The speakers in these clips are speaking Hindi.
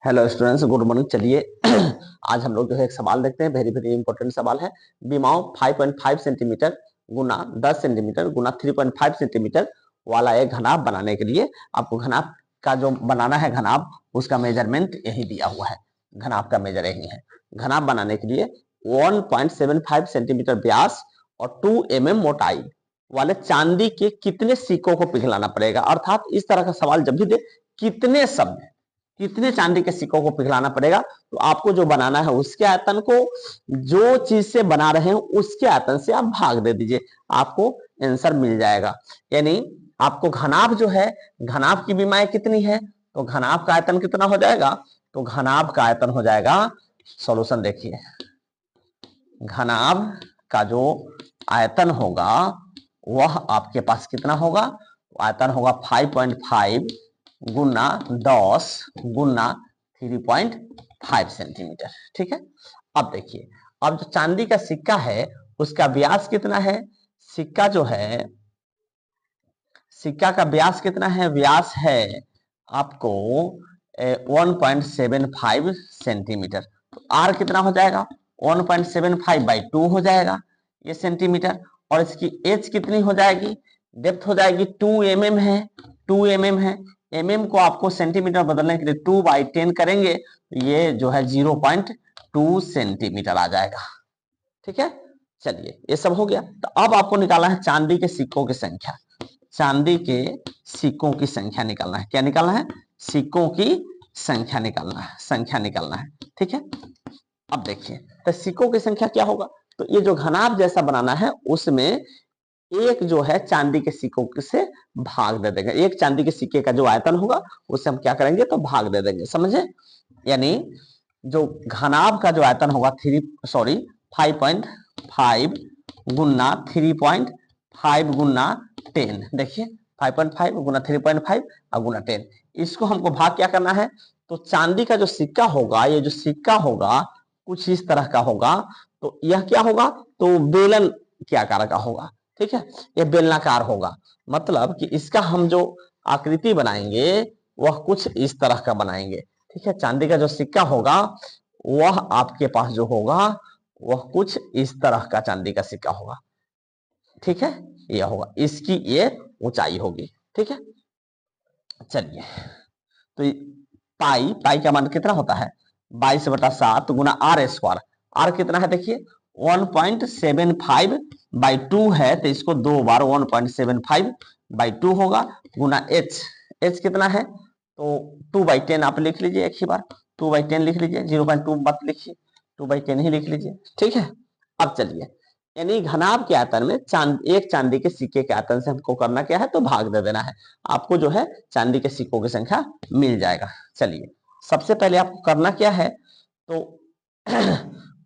Hello students, good morning. चलिए आज हम लोग जो है एक सवाल देखते हैं। वेरी वेरी इंपॉर्टेंट सवाल है। विमाओं 5.5 सेंटीमीटर गुना 10 सेंटीमीटर गुना 3.5 सेंटीमीटर वाला एक घनाभ बनाने के लिए आपको घनाभ का जो बनाना है, घनाभ उसका मेजरमेंट यही दिया हुआ है। घनाभ का मेजर यही है। घनाभ बनाने के लिए 1.75 सेंटीमीटर व्यास और 2 mm मोटाई वाले चांदी के कितने सिक्कों को पिघलाना पड़ेगा। अर्थात इस तरह का सवाल जब भी दे, कितने चांदी के सिक्कों को पिघलाना पड़ेगा, तो आपको जो बनाना है उसके आयतन को जो चीज से बना रहे हैं उसके आयतन से आप भाग दे दीजिए, आपको आंसर मिल जाएगा। यानी आपको घनाभ जो है, घनाभ की विमाएं कितनी है, तो घनाभ का आयतन कितना हो जाएगा, तो घनाभ का आयतन हो जाएगा, सॉल्यूशन देखिए, घनाभ का जो आयतन होगा वह आपके पास कितना होगा, आयतन होगा 5.5 गुना 10 गुना 3.5 सेंटीमीटर। ठीक है। अब देखिए, अब जो चांदी का सिक्का है उसका व्यास कितना है, सिक्का जो है, सिक्का का व्यास कितना है, व्यास है आपको 1.75 सेंटीमीटर। तो आर कितना हो जाएगा, 1.75 बाई 2 हो जाएगा ये सेंटीमीटर। और इसकी एच कितनी हो जाएगी, डेप्थ हो जाएगी 2 mm है, 2 mm है। mm को आपको सेंटीमीटर बदलने के लिए 2/10 करेंगे, ये जो है 0.2 सेंटीमीटर आ जाएगा। ठीक है। चलिए, ये सब हो गया। तो अब आपको निकालना है चांदी के सिक्कों की संख्या। चांदी के सिक्कों की संख्या निकालना है। क्या निकालना है, सिक्कों की संख्या निकालना है, संख्या निकालना है। ठीक है। अब देखिए, तो सिक्कों की संख्या क्या होगा, तो ये जो घनाभ जैसा बनाना है उसमें एक जो है चांदी के सिक्कों से भाग दे देंगे। एक चांदी के सिक्के का जो आयतन होगा उससे हम क्या करेंगे, तो भाग दे देंगे, समझे। यानी जो घनाभ का जो आयतन होगा 5.5 गुना 3.5 गुना 10, देखिए 5.5 गुना 3.5 और गुना 10, इसको हमको भाग क्या करना है, तो चांदी का जो सिक्का होगा, ये जो सिक्का होगा कुछ इस तरह का होगा, तो यह क्या होगा, तो बेलन के आकार का होगा। ठीक है, ये बेलनाकार होगा, मतलब कि इसका हम जो आकृति बनाएंगे वह कुछ इस तरह का बनाएंगे। ठीक है, चांदी का जो सिक्का होगा वह आपके पास जो होगा वह कुछ इस तरह का चांदी का सिक्का होगा। ठीक है, यह होगा, इसकी ये ऊंचाई होगी। ठीक है। चलिए, तो पाई, पाई का मान कितना होता है, 22/7 गुना आर स्क्वायर। आर कितना है, देखिए 1.75 बाई 2 है, तो इसको 2 बार 1.75 बाई 2 होगा, गुना एच, एच कितना है, तो 2/10 आप लिख लीजिए एक ही बार, 2/10 लिख लीजिए, 0.2 मत लिखिए, 2/10 ही लिख लीजिए। ठीक है। अब चलिए, यानी घनाभ के आयतन में एक चांदी के सिक्के के आयतन से हमको करना क्या है, तो भाग दे देना है, आपको जो है चांदी के सिक्कों की संख्या मिल जाएगा। चलिए, सबसे पहले आपको करना क्या है, तो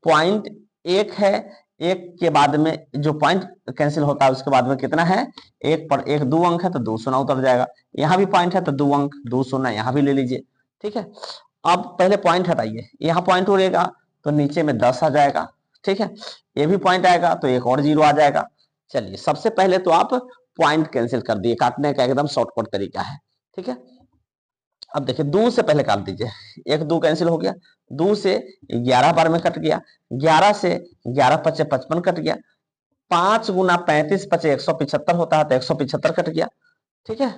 पॉइंट एक है, एक के बाद में जो पॉइंट कैंसिल होता है उसके बाद में कितना है, एक पर एक 2 अंक है तो 2 शून्य उतर जाएगा। यहाँ भी पॉइंट है तो 2 अंक, 2 शून्य यहाँ भी ले लीजिए। ठीक है। अब पहले पॉइंट हटाइए, यहाँ पॉइंट उड़ेगा तो नीचे में 10 आ जाएगा। ठीक है, ये भी पॉइंट आएगा तो एक और 0 आ जाएगा। चलिए, सबसे पहले तो आप पॉइंट कैंसिल कर दिए, काटने का एकदम शॉर्टकट तरीका है। ठीक है। अब देखिए, 2 से पहले काट दीजिए, 1 2 कैंसिल हो गया, 2 से 11 बार में कट गया, 11 से 11 पचे 55 कट गया, 5 गुना 35 पचे 175 होता है तो 175 कट गया। ठीक है।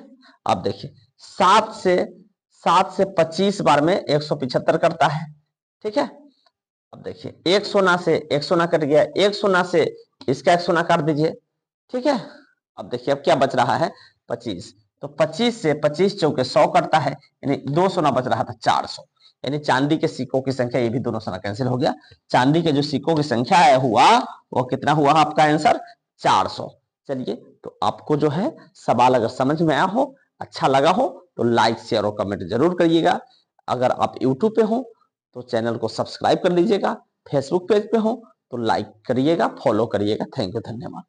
अब देखिए, 7 से 25 बार में 175 कटता है। ठीक है। अब देखिए, 1 शून्य से 1 शून्य कट गया, 1 शून्य से इसका 1 शून्य काट दीजिए। ठीक है। अब देखिए, अब क्या बच रहा है, 25, तो 25 से 25 चौके 100 कटता है, यानी 2 शून्य बच रहा था 400, यानी चांदी के सिक्कों की संख्या, ये भी दोनों शून्य कैंसिल हो गया, चांदी के जो सिक्कों की संख्या है हुआ वो कितना हुआ, आपका आंसर 400। चलिए, तो आपको जो है सवाल अगर समझ में आया हो, अच्छा लगा हो, तो लाइक शेयर और कमेंट जरूर करिएगा। अगर आप यूट्यूब पे हो तो चैनल को सब्सक्राइब कर लीजिएगा, फेसबुक पेज पे हो तो लाइक करिएगा, फॉलो करिएगा। थैंक यू, धन्यवाद।